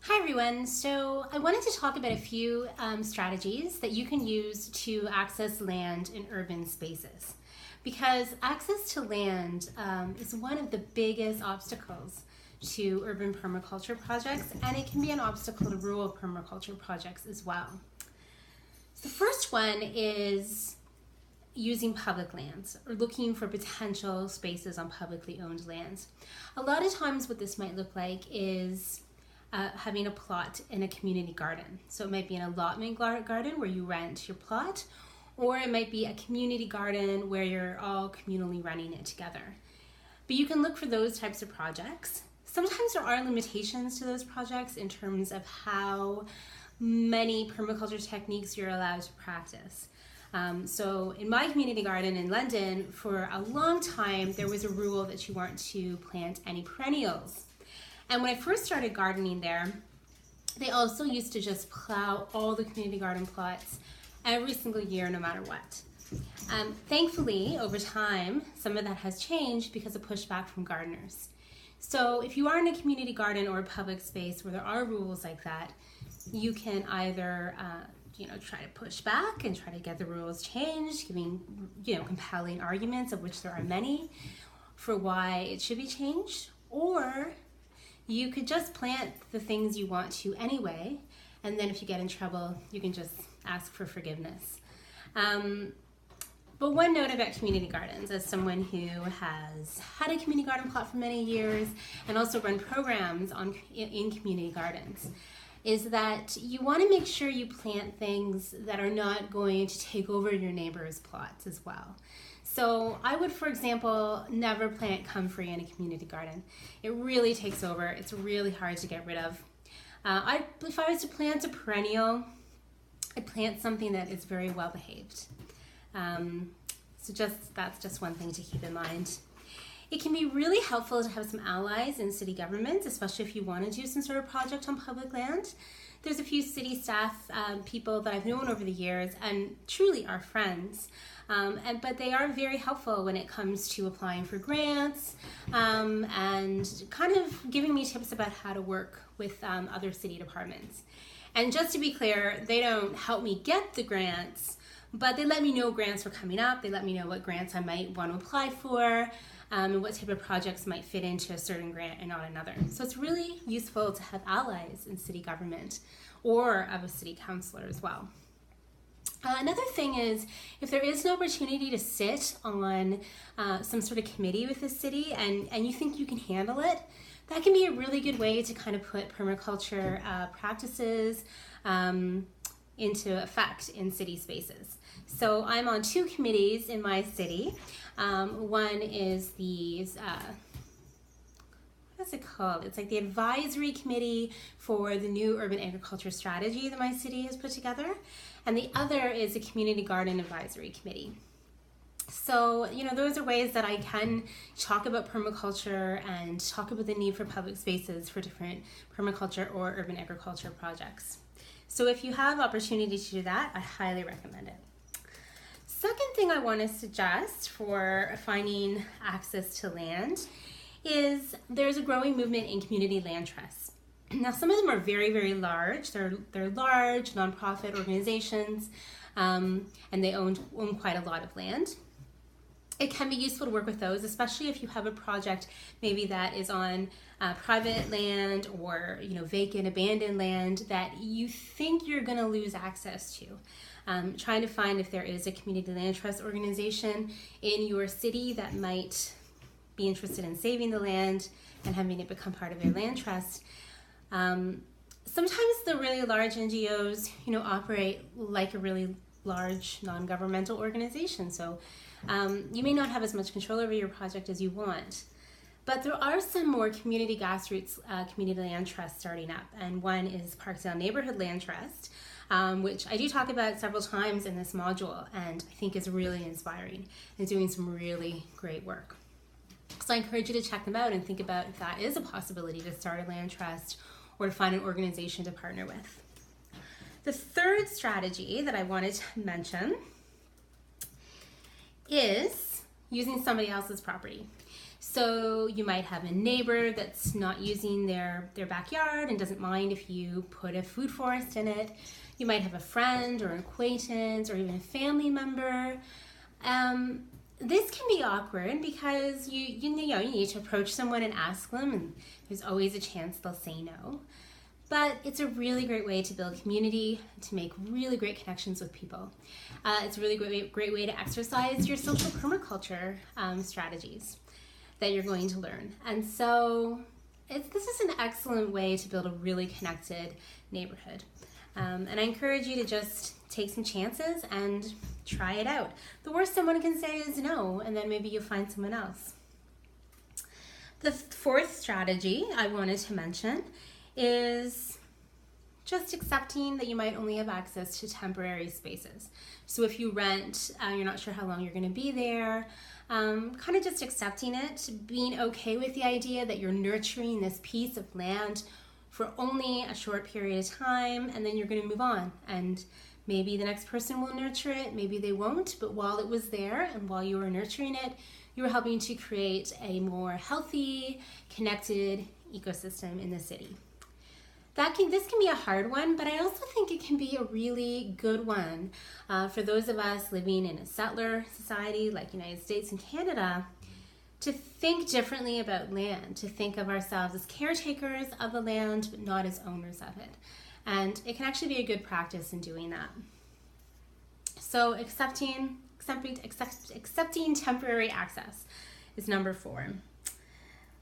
Hi everyone. So I wanted to talk about a few strategies that you can use to access land in urban spaces. Because access to land is one of the biggest obstacles to urban permaculture projects, and it can be an obstacle to rural permaculture projects as well. So the first one is using public lands or looking for potential spaces on publicly owned lands. A lot of times what this might look like is having a plot in a community garden. So it might be an allotment garden where you rent your plot, or it might be a community garden where you're all communally running it together. But you can look for those types of projects. Sometimes there are limitations to those projects in terms of how many permaculture techniques you're allowed to practice. So in my community garden in London, for a long time, there was a rule that you weren't to plant any perennials. And when I first started gardening there, they also used to just plow all the community garden plots every single year, no matter what. Thankfully, over time, some of that has changed because of pushback from gardeners. So if you are in a community garden or a public space where there are rules like that, you can either try to push back and try to get the rules changed, giving compelling arguments, of which there are many, for why it should be changed, or you could just plant the things you want to anyway, and then if you get in trouble, you can just ask for forgiveness. But one note about community gardens, as someone who has had a community garden plot for many years and also run programs in community gardens, is that you want to make sure you plant things that are not going to take over your neighbor's plots as well. So I would, for example, never plant comfrey in a community garden. It really takes over. It's really hard to get rid of. If I was to plant a perennial, I'd plant something that is very well behaved. That's just one thing to keep in mind. It can be really helpful to have some allies in city governments, especially if you want to do some sort of project on public land. There's a few city staff people that I've known over the years and truly are friends. But they are very helpful when it comes to applying for grants and kind of giving me tips about how to work with other city departments. And just to be clear, they don't help me get the grants, but they let me know grants were coming up. They let me know what grants I might want to apply for and what type of projects might fit into a certain grant and not another. So it's really useful to have allies in city government or of a city councilor as well. Another thing is, if there is an opportunity to sit on some sort of committee with the city and you think you can handle it, that can be a really good way to kind of put permaculture practices into effect in city spaces. So I'm on two committees in my city. One is the what's it called? It's like the advisory committee for the new urban agriculture strategy that my city has put together. And the other is a community garden advisory committee. So, those are ways that I can talk about permaculture and talk about the need for public spaces for different permaculture or urban agriculture projects. So if you have opportunity to do that, I highly recommend it. Second thing I want to suggest for finding access to land is there's a growing movement in community land trusts. Now, some of them are very, very large. They're large nonprofit organizations, and they own quite a lot of land. It can be useful to work with those, especially if you have a project maybe that is on private land or vacant, abandoned land that you think you're going to lose access to. Trying to find if there is a community land trust organization in your city that might be interested in saving the land and having it become part of their land trust. Sometimes the really large NGOs, operate like a really large non-governmental organization. So you may not have as much control over your project as you want. But there are some more community grassroots community land trusts starting up. And one is Parkdale Neighborhood Land Trust, which I do talk about several times in this module and I think is really inspiring and doing some really great work. So I encourage you to check them out and think about if that is a possibility to start a land trust or to find an organization to partner with. The third strategy that I wanted to mention is using somebody else's property. So you might have a neighbor that's not using their backyard and doesn't mind if you put a food forest in it. You might have a friend or an acquaintance or even a family member. This can be awkward because you need to approach someone and ask them, and there's always a chance they'll say no. But it's a really great way to build community, to make really great connections with people. It's a really great way to exercise your social permaculture strategies that you're going to learn. And so this is an excellent way to build a really connected neighborhood. And I encourage you to just take some chances and try it out. The worst someone can say is no, and then maybe you'll find someone else. The fourth strategy I wanted to mention is just accepting that you might only have access to temporary spaces. So if you rent, you're not sure how long you're going to be there, kind of just accepting it, being okay with the idea that you're nurturing this piece of land for only a short period of time, and then you're going to move on. And maybe the next person will nurture it, maybe they won't, but while it was there and while you were nurturing it, you were helping to create a more healthy, connected ecosystem in the city. This can be a hard one, but I also think it can be a really good one for those of us living in a settler society like the United States and Canada, to think differently about land, to think of ourselves as caretakers of the land, but not as owners of it. And it can actually be a good practice in doing that. So accepting temporary access is number 4.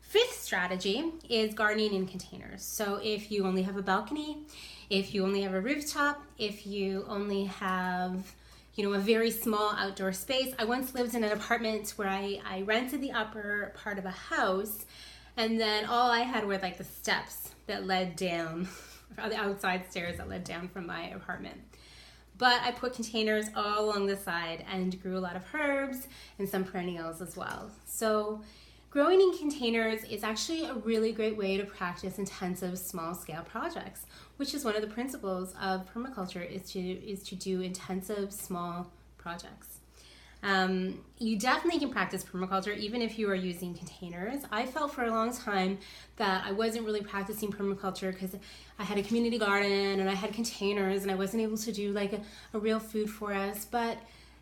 Fifth strategy is gardening in containers. So if you only have a balcony, if you only have a rooftop, if you only have a very small outdoor space. I once lived in an apartment where I rented the upper part of a house, and then all I had were like the steps that led down, or the outside stairs that led down from my apartment. But I put containers all along the side and grew a lot of herbs and some perennials as well. So growing in containers is actually a really great way to practice intensive small-scale projects, which is one of the principles of permaculture, is to do intensive small projects. You definitely can practice permaculture even if you are using containers. I felt for a long time that I wasn't really practicing permaculture because I had a community garden and I had containers and I wasn't able to do like a real food forest. But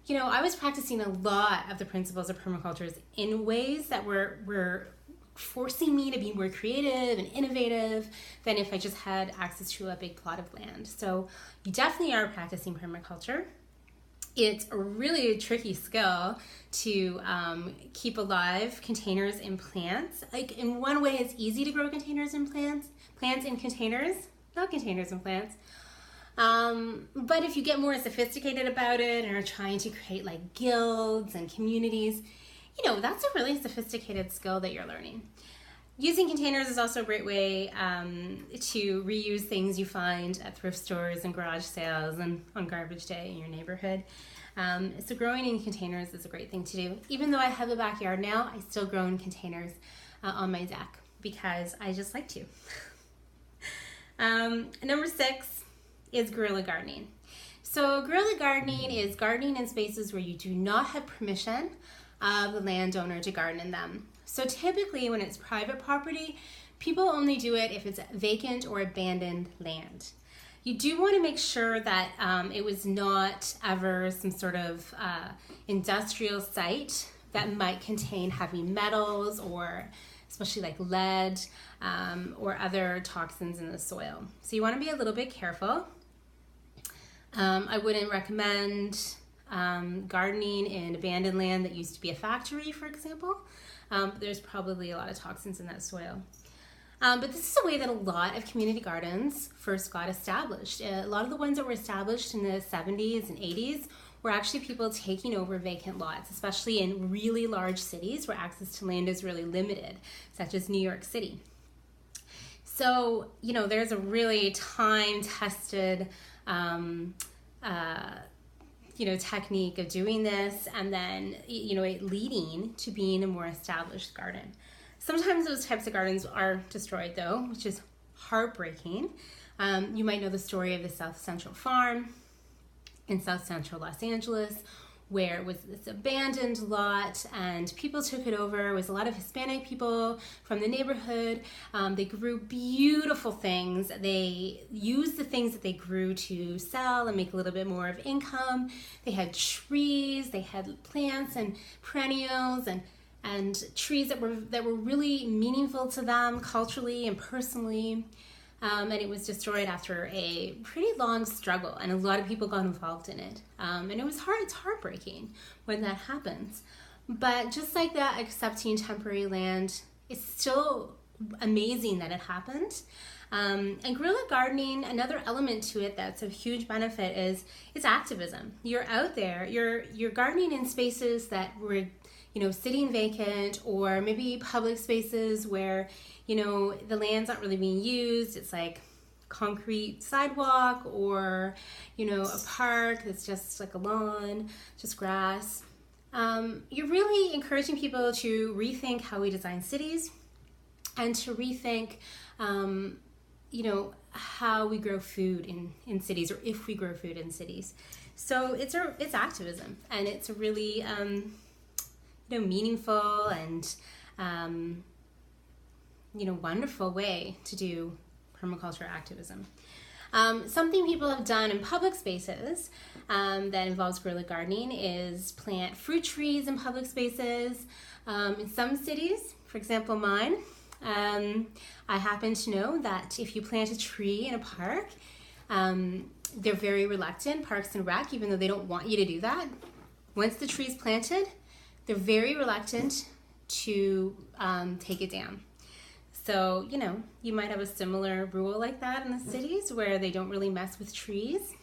I was practicing a lot of the principles of permaculture in ways that were forcing me to be more creative and innovative than if I just had access to a big plot of land. So you definitely are practicing permaculture. It's a really tricky skill to keep alive containers and plants. Like in one way, it's easy to grow containers and plants in containers, not containers and plants. But if you get more sophisticated about it and are trying to create like guilds and communities, that's a really sophisticated skill that you're learning. Using containers is also a great way to reuse things you find at thrift stores and garage sales and on garbage day in your neighborhood. So growing in containers is a great thing to do. Even though I have a backyard now, I still grow in containers on my deck because I just like to. Number 6 is guerrilla gardening. So guerrilla gardening is gardening in spaces where you do not have permission of the landowner to garden in them. So typically when it's private property, people only do it if it's vacant or abandoned land. You do want to make sure that it was not ever some sort of industrial site that might contain heavy metals or especially like lead or other toxins in the soil. So you want to be a little bit careful. I wouldn't recommend gardening in abandoned land that used to be a factory, for example. There's probably a lot of toxins in that soil. But this is a way that a lot of community gardens first got established. A lot of the ones that were established in the 70s and 80s were actually people taking over vacant lots, especially in really large cities where access to land is really limited, such as New York City. So, there's a really time-tested technique of doing this, and then it leading to being a more established garden. Sometimes those types of gardens are destroyed though, which is heartbreaking. You might know the story of the South Central Farm in South Central Los Angeles, where it was this abandoned lot and people took it over. It was a lot of Hispanic people from the neighborhood. They grew beautiful things. They used the things that they grew to sell and make a little bit more of income. They had trees, they had plants and perennials and trees that were really meaningful to them culturally and personally. And it was destroyed after a pretty long struggle, and a lot of people got involved in it. And it was hard. It's heartbreaking when that happens. But just like that, accepting temporary land, it's still amazing that it happened. And guerrilla gardening, another element to it that's a huge benefit is it's activism. You're out there, you're gardening in spaces that were, sitting vacant, or maybe public spaces where, the land's not really being used. It's like concrete sidewalk, or, a park that's just like a lawn, just grass. You're really encouraging people to rethink how we design cities and to rethink, how we grow food in cities, or if we grow food in cities. So it's activism, and it's a really, meaningful and, wonderful way to do permaculture activism. Something people have done in public spaces that involves guerrilla gardening is plant fruit trees in public spaces. In some cities, for example mine, I happen to know that if you plant a tree in a park, they're very reluctant, Parks and Rec, even though they don't want you to do that. Once the tree's planted, they're very reluctant to take it down. So, you might have a similar rule like that in the cities where they don't really mess with trees.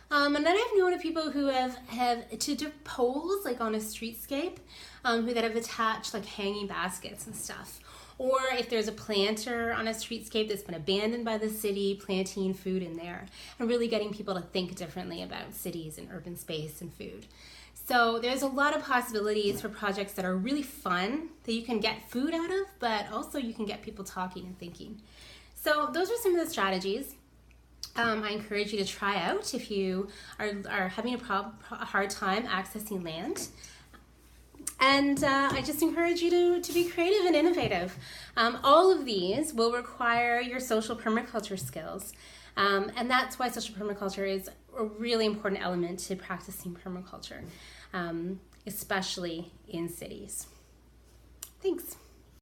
And then I've known of people who have to do poles, like on a streetscape, that have attached like hanging baskets and stuff. Or if there's a planter on a streetscape that's been abandoned by the city, planting food in there, and really getting people to think differently about cities and urban space and food. So there's a lot of possibilities for projects that are really fun, that you can get food out of, but also you can get people talking and thinking. So those are some of the strategies I encourage you to try out if you are having a hard time accessing land. And I just encourage you to be creative and innovative. All of these will require your social permaculture skills. And that's why social permaculture is a really important element to practicing permaculture, especially in cities. Thanks.